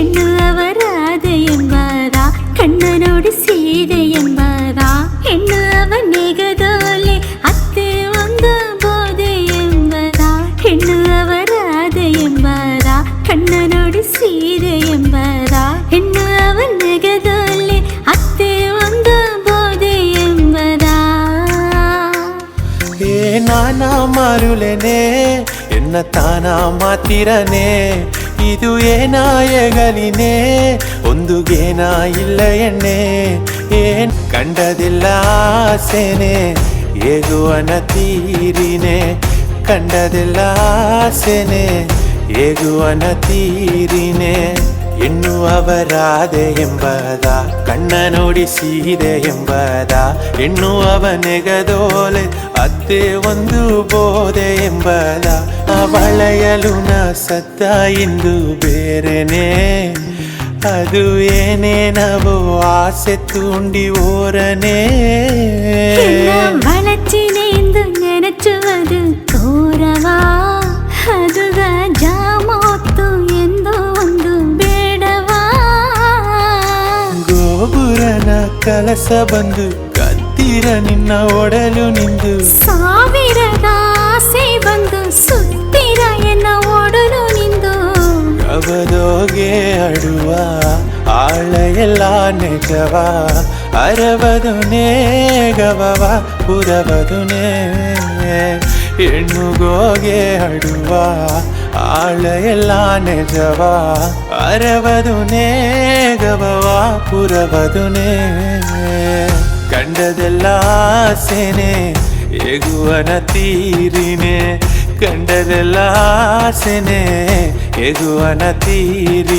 ಹೆಣ್ಣು ಅವರಾದ ಎಂಬಾರ ಕಣ್ಣ ನೋಡಿ ಸೀದೆ ಎಂಬಾರ ಹೆಣ್ಣು ಅವನೆಗದೋಲೆ ಅತ್ತೆ ಒಂದು ಬೋದೆ ಎಂಬಾರ ಹೆಣ್ಣು ಅವರಾದ ಎಂಬಾರ ಕಣ್ಣ ನೋಡಿ ಸೀದೆ ಎಂಬಾರ ಹೆಣ್ಣು ಅವನೆಗದೋಲೆ ಅತ್ತೆ ಒಂದು ಬೋದೆ ಎಂಬಾರ ಏ ನಾನ ಮಾರುಲೆನೆ ಎನ್ನ ತಾನ ಮಾತಿರನೆ ಇದು ಏನಾಯಗಲಿನೇ ಒಂದು ಗೇನ ಇಲ್ಲ ಎಣ್ಣೆ ಏನ್ ಕಂಡದಿಲ್ಲ ಆಸೆನೆ ಏಗುವನ ತೀರಿನೆ ಕಂಡದಿಲ್ಲ ಆಸೆನೆ ಏಗುವನ ತೀರಿನೆ ಹೆಣ್ಣು ಅವರಾದೆ ಎಂಬದ ಕಣ್ಣ ನೋಡಿ ಸೀದೆ ಎಂಬದ ಹೆಣ್ಣು ಅವನೆಗದೋಲೆ ಅತ್ತೆ ಒಂದು ಬೋದೆ ಎಂಬದ ಅವಳೆಯಲು ನ ಸತ್ತ ಇಂದು ಬೇರೆನೆ ಅದು ಏನೇನವೋ ಆಸೆ ತೂಂಡಿ ಓರನೆ ಬಳಚಿನೆಂದು ನೆನಚುವುದು ತೋರವಾ ಅದುಗ ಜಾಮೊತ್ತು ಎಂದು ಒಂದು ಬೇಡವಾ ಗೋಪುರನ ಕಲಸ ಬಂದು ಕತ್ತಿರ ನಿನ್ನ ಒಡಲು ನಿಂದು ಸಾವಿರದ ಆಸೆ ಬಂದು ಸುತ್ತಿರ ಎನ್ನ ಒಡಲು ನಿಂದು ಗವದೋಗೆ ಅಡುವ ಆಳ ಎಲ್ಲ ನಿಜವ ಅರವದುನೇ ಗವವ ಪುರವದುನೇ ಹೆಣ್ಣುಗೋಗೆ ಅಡುವ ಆಳ ಎಲ್ಲ ನಿಜವ ಅರವದುನೇ ಗವವ ಪುರವದುನೇ ಕಂಡದೆಲ್ಲ ಆಸೆನೆ ಎಗುವನ ತೀರಿನೆ ಕಂಡದೆಲ್ಲ ಆಸೆನೆ ಎಗುವನ ತೀರಿ